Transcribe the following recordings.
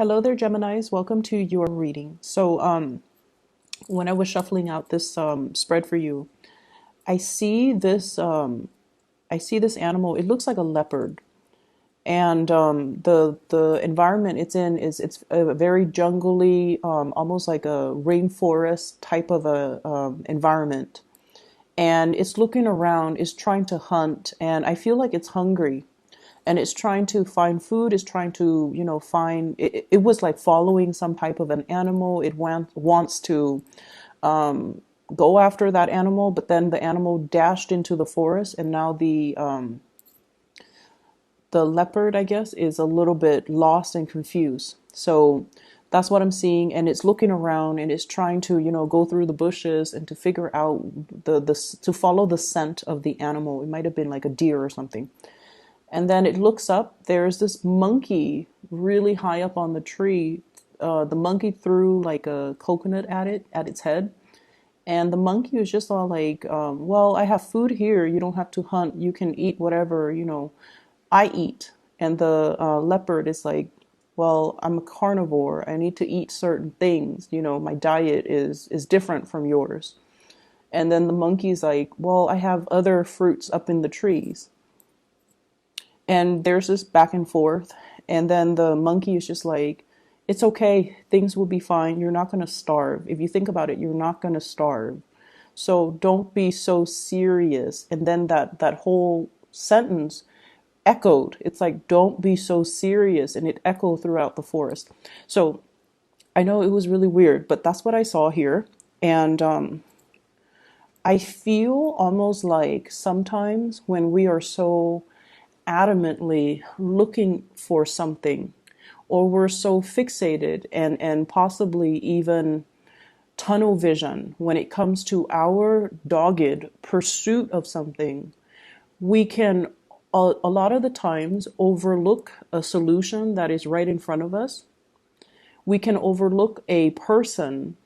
Hello there, Geminis. Welcome to your reading. When I was shuffling out this spread for you, I see this animal. It looks like a leopard, and the environment it's in is it's a very jungly, almost like a rainforest type of a environment. And it's looking around, it's trying to hunt, and I feel like it's hungry and it's trying to find food, it's trying to, find it was like following some type of an animal. It wants to go after that animal, but then the animal dashed into the forest, and now the leopard, I guess, is a little bit lost and confused. So that's what I'm seeing, and it's looking around and it's trying to, go through the bushes and to figure out to follow the scent of the animal. It might have been like a deer or something. And then it looks up. There's this monkey really high up on the tree. The monkey threw like a coconut at its head. And the monkey was just all like, well, I have food here. You don't have to hunt. You can eat whatever, I eat. And the leopard is like, well, I'm a carnivore. I need to eat certain things. My diet is different from yours. And then the monkey's like, well, I have other fruits up in the trees. And there's this back and forth. And then the monkey is just like, it's okay. Things will be fine. You're not going to starve. If you think about it, you're not going to starve. So don't be so serious. And then that whole sentence echoed. It's like, don't be so serious. And it echoed throughout the forest. So I know it was really weird, but that's what I saw here. And I feel almost like sometimes when we are so adamantly looking for something, or we're so fixated and possibly even tunnel vision when it comes to our dogged pursuit of something, we can a lot of the times overlook a solution that is right in front of us. We can overlook a person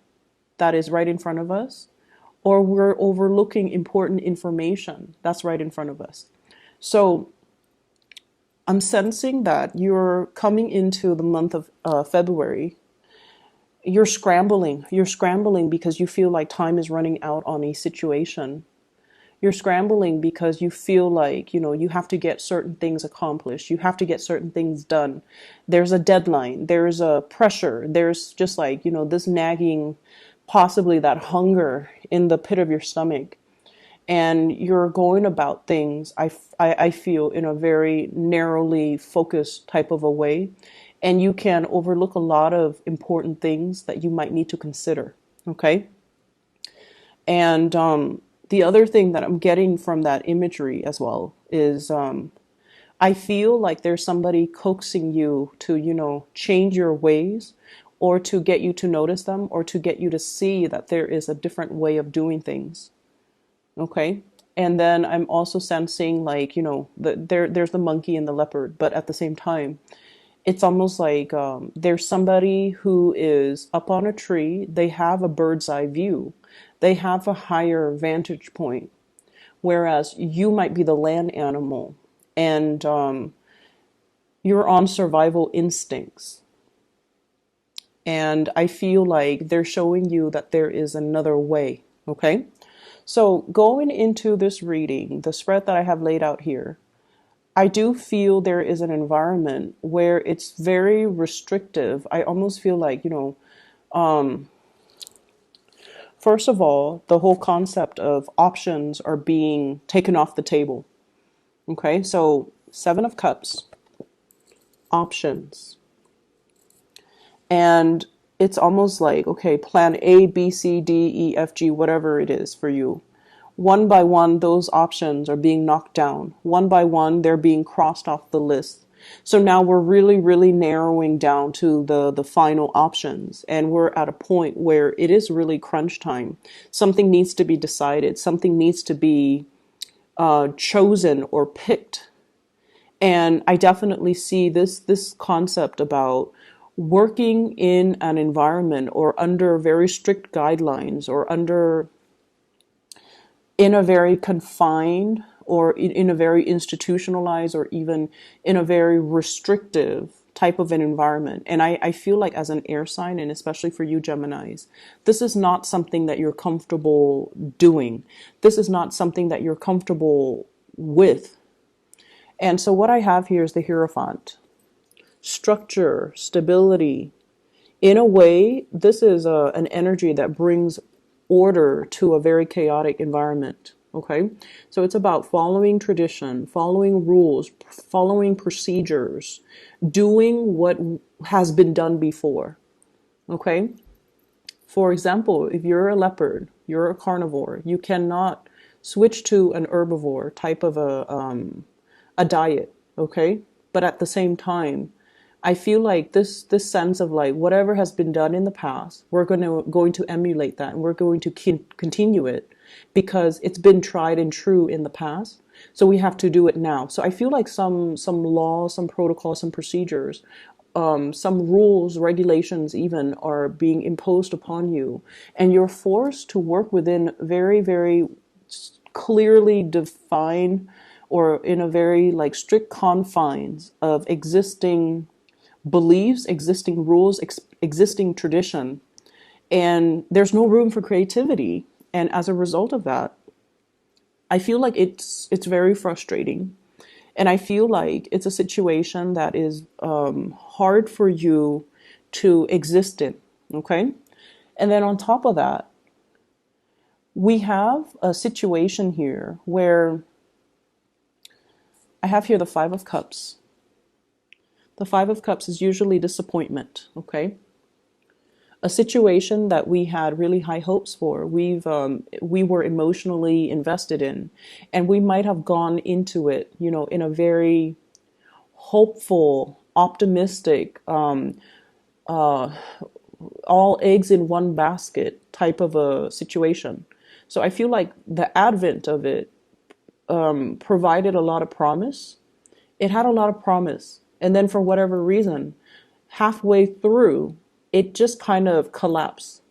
that is right in front of us, or we're overlooking important information that's right in front of us. So I'm sensing that you're coming into the month of February. You're scrambling. You're scrambling because you feel like time is running out on a situation. You're scrambling because you feel like, you have to get certain things accomplished. You have to get certain things done. There's a deadline. There's a pressure. There's just like, this nagging, possibly that hunger in the pit of your stomach. And you're going about things, I feel, in a very narrowly focused type of a way. And you can overlook a lot of important things that you might need to consider. Okay. And the other thing that I'm getting from that imagery as well is I feel like there's somebody coaxing you to, change your ways, or to get you to notice them, or to get you to see that there is a different way of doing things. Okay. And then I'm also sensing like, there's the monkey and the leopard, but at the same time, it's almost like there's somebody who is up on a tree. They have a bird's eye view. They have a higher vantage point, whereas you might be the land animal, and you're on survival instincts. And I feel like they're showing you that there is another way. Okay. So going into this reading, the spread that I have laid out here, I do feel there is an environment where it's very restrictive. I almost feel like, first of all, the whole concept of options are being taken off the table. Okay, so Seven of Cups, options. And it's almost like, okay, plan A, B, C, D, E, F, G, whatever it is for you. One by one, those options are being knocked down. One by one, they're being crossed off the list. So now we're really, really narrowing down to the final options. And we're at a point where it is really crunch time. Something needs to be decided. Something needs to be chosen or picked. And I definitely see this concept about working in an environment or under very strict guidelines, or in a very confined, or in a very institutionalized, or even in a very restrictive type of an environment. And I feel like as an air sign, and especially for you Geminis, this is not something that you're comfortable doing. This is not something that you're comfortable with. And so what I have here is the Hierophant. Structure, stability. In a way, this is an energy that brings order to a very chaotic environment. Okay, so it's about following tradition, following rules, following procedures, doing what has been done before. Okay, for example, if you're a leopard, you're a carnivore, you cannot switch to an herbivore type of a diet. Okay, but at the same time, I feel like this sense of like whatever has been done in the past, we're going to emulate that, and we're going to continue it because it's been tried and true in the past. So we have to do it now. So I feel like some laws, some protocols, some procedures, some rules, regulations even are being imposed upon you, and you're forced to work within very, very clearly defined or in a very like strict confines of existing beliefs, existing rules, existing tradition, and there's no room for creativity. And as a result of that, I feel like it's very frustrating, and I feel like it's a situation that is hard for you to exist in. Okay, and then on top of that, we have a situation here where I have here the Five of Cups. The Five of Cups is usually disappointment, okay? A situation that we had really high hopes for, we were emotionally invested in, and we might have gone into it, you know, in a very hopeful, optimistic, all eggs in one basket type of a situation. So I feel like the advent of it provided a lot of promise. It had a lot of promise. And then for whatever reason, halfway through, it just kind of collapsed.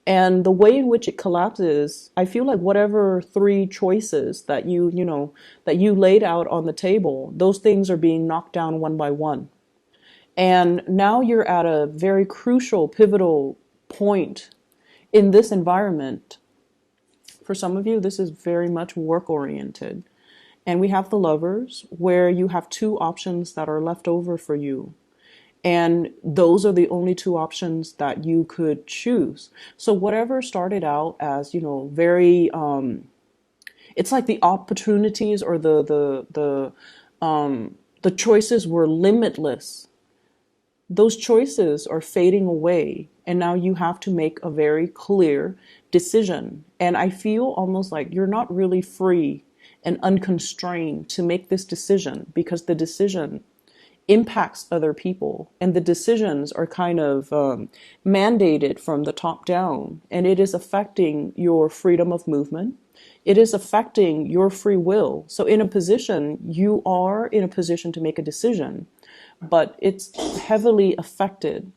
And the way in which it collapses, I feel like whatever three choices that that you laid out on the table, those things are being knocked down one by one. And now you're at a very crucial, pivotal point in this environment. For some of you, this is very much work oriented. And we have the Lovers, where you have two options that are left over for you. And those are the only two options that you could choose. So whatever started out as, very, it's like the opportunities or the choices were limitless. Those choices are fading away, and now you have to make a very clear decision. And I feel almost like you're not really free and unconstrained to make this decision, because the decision impacts other people, and the decisions are kind of mandated from the top down, and it is affecting your freedom of movement. It is affecting your free will. So you are in a position to make a decision, but it's heavily affected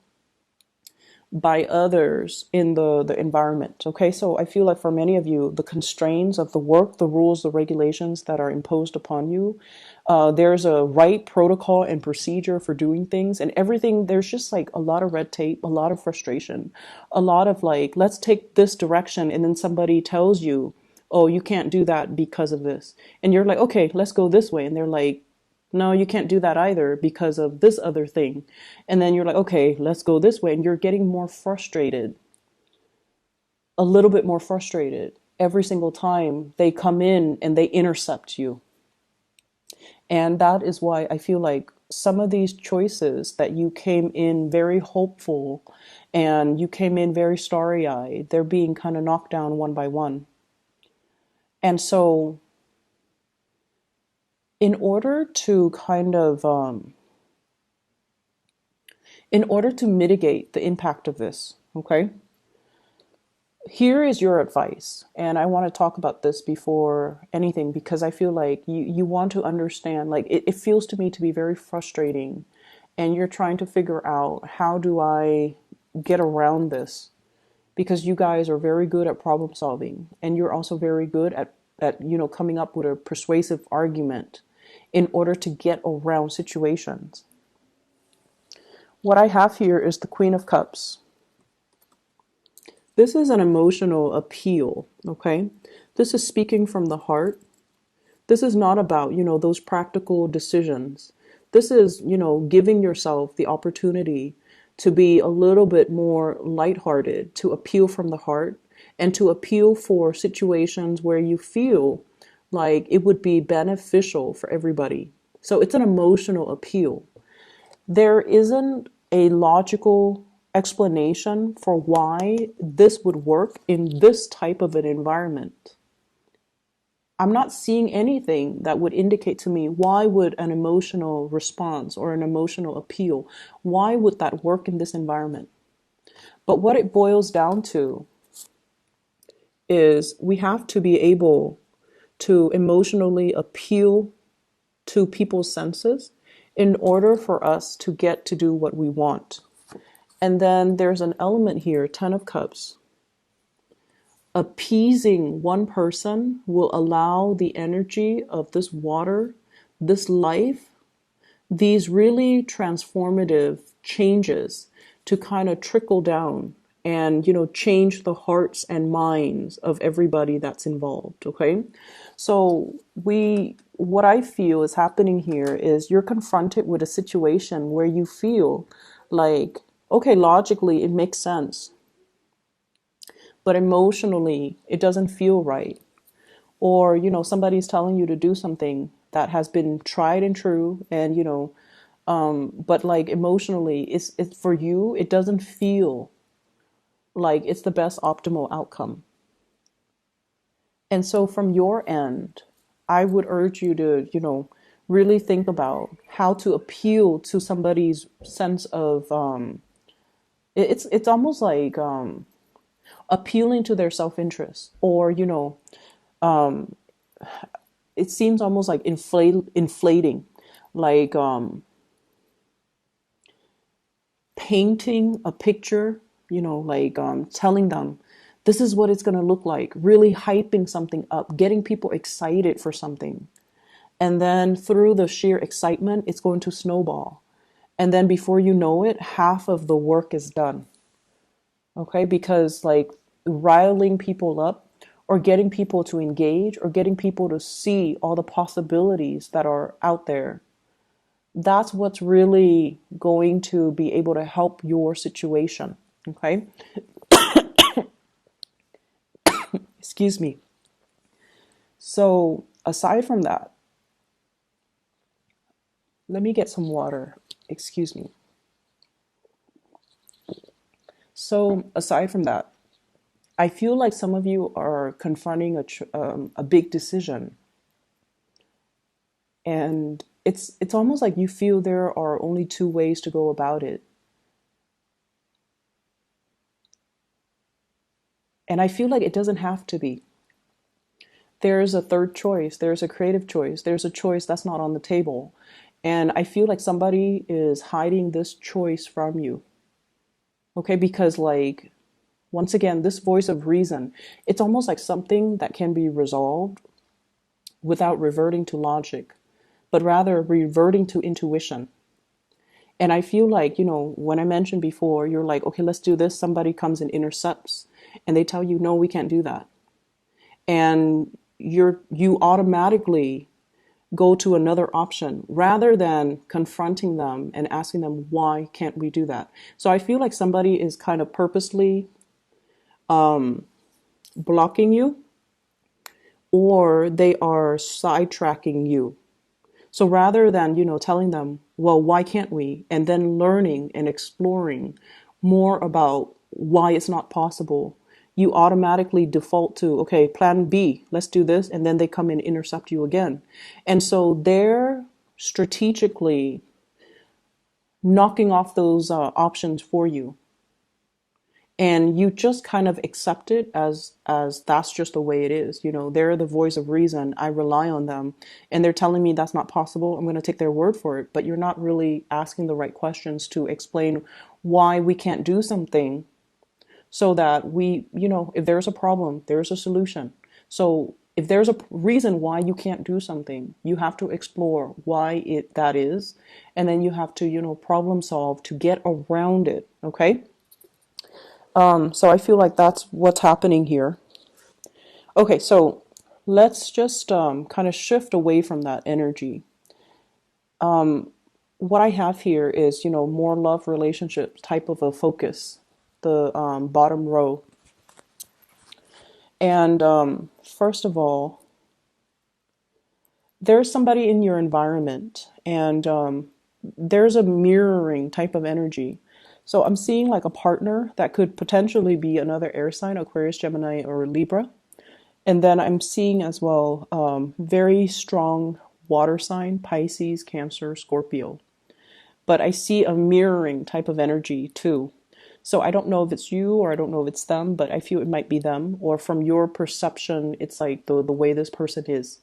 by others in the environment. Okay, so I feel like for many of you, the constraints of the work, the rules, the regulations that are imposed upon you, there's a right protocol and procedure for doing things, and everything, there's just like a lot of red tape, a lot of frustration, a lot of like, let's take this direction, and then somebody tells you, oh, you can't do that because of this. And you're like, okay, let's go this way. And they're like, no, you can't do that either because of this other thing. And then you're like, okay, let's go this way. And you're getting more frustrated, a little bit more frustrated every single time they come in and they intercept you. And that is why I feel like some of these choices that you came in very hopeful and you came in very starry-eyed, they're being kind of knocked down one by one. And so in order to mitigate the impact of this, okay, here is your advice. And I want to talk about this before anything, because I feel like you want to understand, like it feels to me to be very frustrating, and you're trying to figure out, how do I get around this? Because you guys are very good at problem solving, and you're also very good at coming up with a persuasive argument in order to get around situations. What I have here is the Queen of Cups. This is an emotional appeal, okay? This is speaking from the heart. This is not about, those practical decisions. This is, giving yourself the opportunity to be a little bit more lighthearted, to appeal from the heart, and to appeal for situations where you feel like it would be beneficial for everybody. So it's an emotional appeal. There isn't a logical explanation for why this would work in this type of an environment. I'm not seeing anything that would indicate to me why would an emotional response or an emotional appeal, why would that work in this environment? But what it boils down to is we have to be able to emotionally appeal to people's senses in order for us to get to do what we want. And then there's an element here, 10 of Cups. Appeasing one person will allow the energy of this water, this life, these really transformative changes to kind of trickle down and, change the hearts and minds of everybody that's involved. Okay. So what I feel is happening here is you're confronted with a situation where you feel like, okay, logically it makes sense, but emotionally it doesn't feel right. Or, somebody's telling you to do something that has been tried and true, and, but like emotionally, it's for you, it doesn't feel like it's the best optimal outcome. And so from your end, I would urge you to, really think about how to appeal to somebody's sense of, it's almost like appealing to their self-interest, or, it seems almost like inflating, like painting a picture, like telling them this is what it's going to look like, really hyping something up, getting people excited for something. And then through the sheer excitement, it's going to snowball. And then before you know it, half of the work is done. Okay, because like riling people up or getting people to engage or getting people to see all the possibilities that are out there, that's what's really going to be able to help your situation. Okay, excuse me. So aside from that, let me get some water. Excuse me. So aside from that, I feel like some of you are confronting a big decision, and it's almost like you feel there are only two ways to go about it. And I feel like it doesn't have to be. There's a third choice, there's a creative choice, there's a choice that's not on the table. And I feel like somebody is hiding this choice from you. Okay, because like once again, this voice of reason, it's almost like something that can be resolved without reverting to logic, but rather reverting to intuition. And I feel like, when I mentioned before, you're like, okay, let's do this. Somebody comes and intercepts and they tell you, no, we can't do that. And you automatically go to another option rather than confronting them and asking them, why can't we do that? So I feel like somebody is kind of purposely blocking you, or they are sidetracking you. So rather than, telling them, well, why can't we? And then learning and exploring more about why it's not possible, you automatically default to, okay, plan B, let's do this. And then they come and intercept you again. And so they're strategically knocking off those options for you. And you just kind of accept it as that's just the way it is. They're the voice of reason. I rely on them, and they're telling me that's not possible. I'm going to take their word for it. But you're not really asking the right questions to explain why we can't do something, so that we, if there's a problem, there's a solution. So If there's a reason why you can't do something, you have to explore why that is, and then you have to, problem solve to get around it. Okay. So I feel like that's what's happening here. Okay, so let's just kind of shift away from that energy. What I have here is, more love relationship type of a focus, the bottom row. And first of all, there's somebody in your environment, and there's a mirroring type of energy. So I'm seeing like a partner that could potentially be another air sign, Aquarius, Gemini, or Libra. And then I'm seeing as well very strong water sign, Pisces, Cancer, Scorpio. But I see a mirroring type of energy too. So I don't know if it's you or I don't know if it's them, but I feel it might be them. Or from your perception, it's like the way this person is.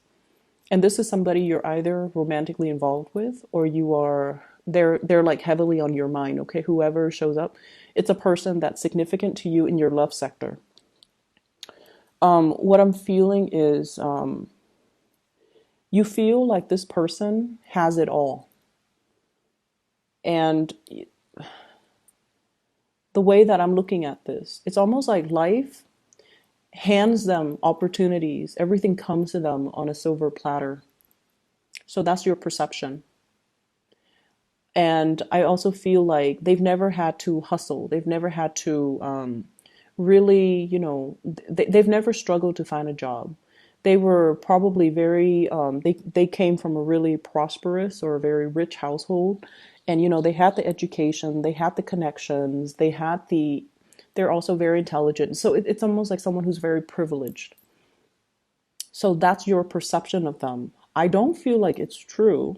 And this is somebody you're either romantically involved with or they're like heavily on your mind. Okay, whoever shows up, it's a person that's significant to you in your love sector. What I'm feeling is you feel like this person has it all. And the way that I'm looking at this, it's almost like life hands them opportunities. Everything comes to them on a silver platter. So that's your perception. And I also feel like they've never had to hustle. They've never had to really, they've never struggled to find a job. They were probably they came from a really prosperous or a very rich household. And, they had the education, they had the connections, they're also very intelligent. So it's almost like someone who's very privileged. So that's your perception of them. I don't feel like it's true,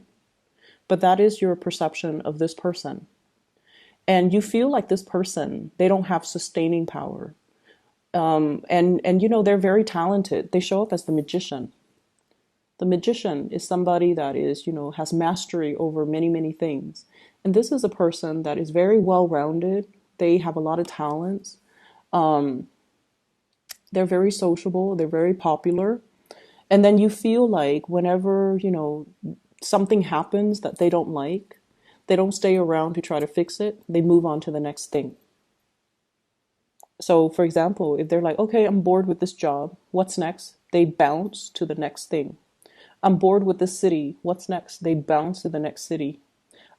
but that is your perception of this person. And you feel like this person, they don't have sustaining power. And they're very talented. They show up as the magician. The magician is somebody that is, has mastery over many, many things. And this is a person that is very well-rounded. They have a lot of talents. They're very sociable. They're very popular. And then you feel like whenever, something happens that they don't like, they don't stay around to try to fix it. They move on to the next thing. So, for example, if they're like, okay, I'm bored with this job, what's next? They bounce to the next thing. I'm bored with this city, what's next? They bounce to the next city.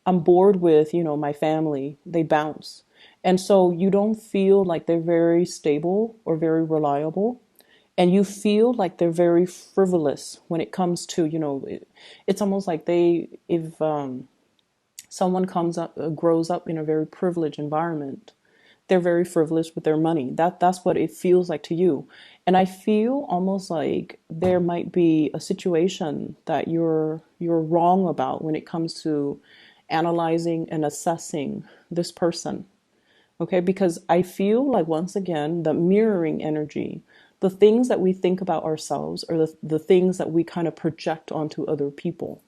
I'm bored with, my family, they bounce. And so you don't feel like they're very stable or very reliable. And you feel like they're very frivolous when it comes to, it's almost like if someone grows up in a very privileged environment, they're very frivolous with their money. That's what it feels like to you. And I feel almost like there might be a situation that you're wrong about when it comes to analyzing and assessing this person. Okay, because I feel like, once again, the mirroring energy, the things that we think about ourselves are the things that we kind of project onto other people.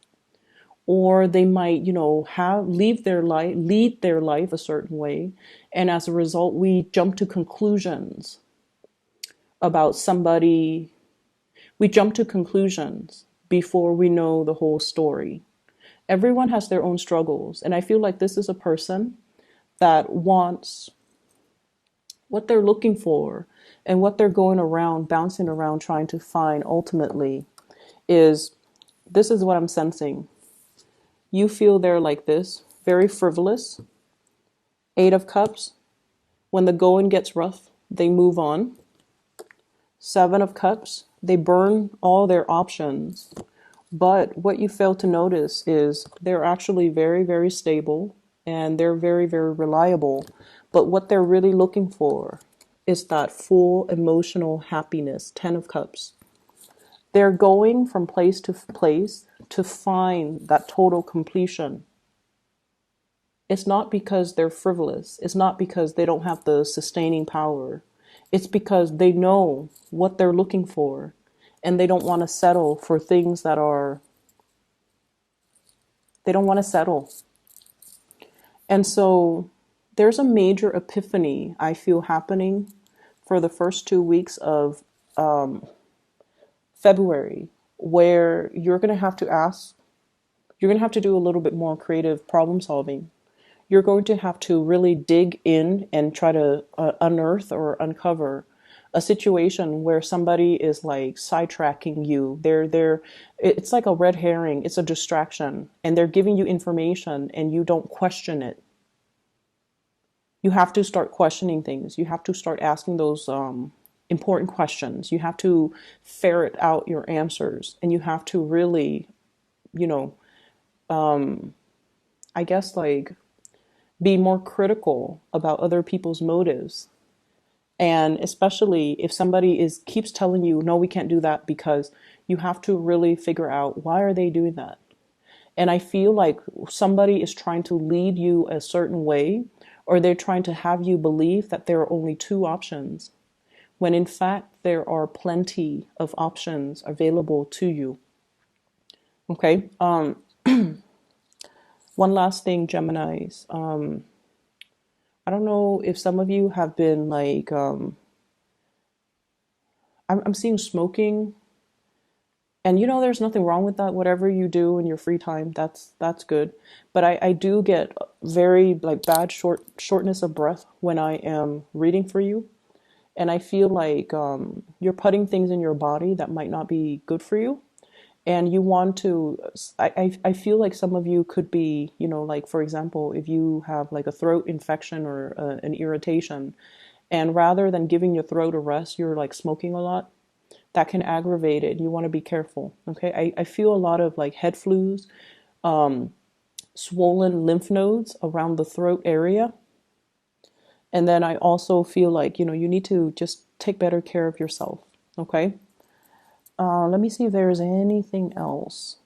Or they might, lead their life a certain way. And as a result, we jump to conclusions about somebody. We jump to conclusions before we know the whole story. Everyone has their own struggles. And I feel like this is a person that wants what they're looking for and what they're going around, bouncing around, trying to find ultimately this is what I'm sensing. You feel they're like this, very frivolous. 8 of Cups. When the going gets rough, they move on. 7 of Cups. They burn all their options. But what you fail to notice is they're actually very, very stable and they're very, very reliable. But what they're really looking for is that full emotional happiness. 10 of Cups. They're going from place to place to find that total completion. It's not because they're frivolous. It's not because they don't have the sustaining power. It's because they know what they're looking for and they don't want to settle for things that they don't want to settle. And so there's a major epiphany I feel happening for the first 2 weeks of February, where you're going to have to do a little bit more creative problem solving. You're going to have to really dig in and try to unearth or uncover a situation where somebody is like sidetracking you. It's like a red herring. It's a distraction, and they're giving you information and you don't question it. You have to start questioning things. You have to start asking those important questions. You have to ferret out your answers, and you have to really, you know, I guess like be more critical about other people's motives. And especially if somebody is keeps telling you, no, we can't do that, because you have to really figure out, why are they doing that? And I feel like somebody is trying to lead you a certain way, or they're trying to have you believe that there are only two options, when in fact there are plenty of options available to you. Okay. One last thing, Geminis. I don't know if some of you have been like, I'm seeing smoking, and there's nothing wrong with that. Whatever you do in your free time, that's good. But I do get very like bad shortness of breath when I am reading for you, and I feel like you're putting things in your body that might not be good for you, and you want to. I feel like some of you could be, like for example, if you have like a throat infection or an irritation, and rather than giving your throat a rest, you're like smoking a lot. That can aggravate it. You want to be careful. Okay. I feel a lot of like head flus, swollen lymph nodes around the throat area. And then I also feel like, you need to just take better care of yourself. Okay. Let me see if there's anything else.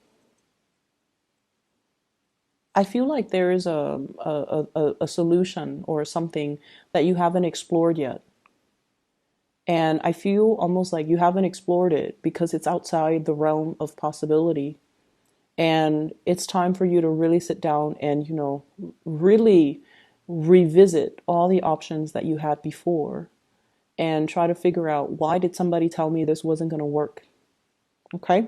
I feel like there is a solution or something that you haven't explored yet. And I feel almost like you haven't explored it because it's outside the realm of possibility. And it's time for you to really sit down and, really revisit all the options that you had before and try to figure out, why did somebody tell me this wasn't going to work? Okay.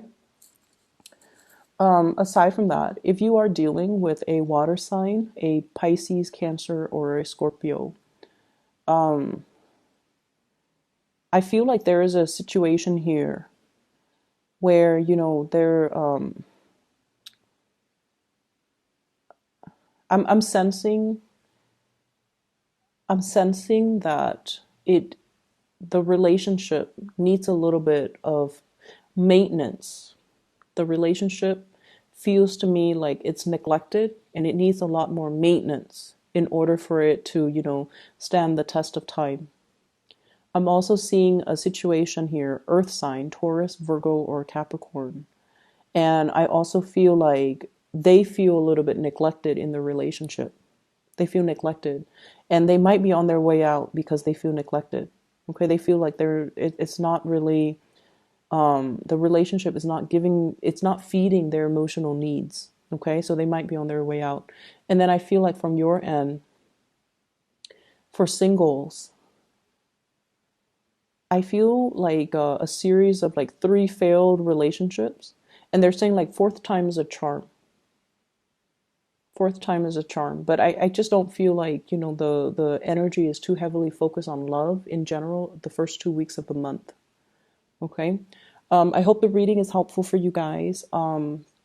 Aside from that, if you are dealing with a water sign, a Pisces, Cancer, or a Scorpio, I feel like there is a situation here where, I'm sensing that the relationship needs a little bit of maintenance. The relationship feels to me like it's neglected, and it needs a lot more maintenance in order for it to, stand the test of time. I'm also seeing a situation here, earth sign, Taurus, Virgo, or Capricorn. And I also feel like they feel a little bit neglected in the relationship. They feel neglected, and they might be on their way out because they feel neglected. Okay, they feel like it's not really, the relationship is not it's not feeding their emotional needs. Okay, so they might be on their way out. And then I feel like from your end, for singles, I feel like a series of like 3 failed relationships, and they're saying like fourth time is a charm. Fourth time is a charm, but I just don't feel like, the energy is too heavily focused on love in general the first 2 weeks of the month. Okay. I hope the reading is helpful for you guys.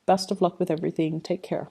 Best of luck with everything. Take care.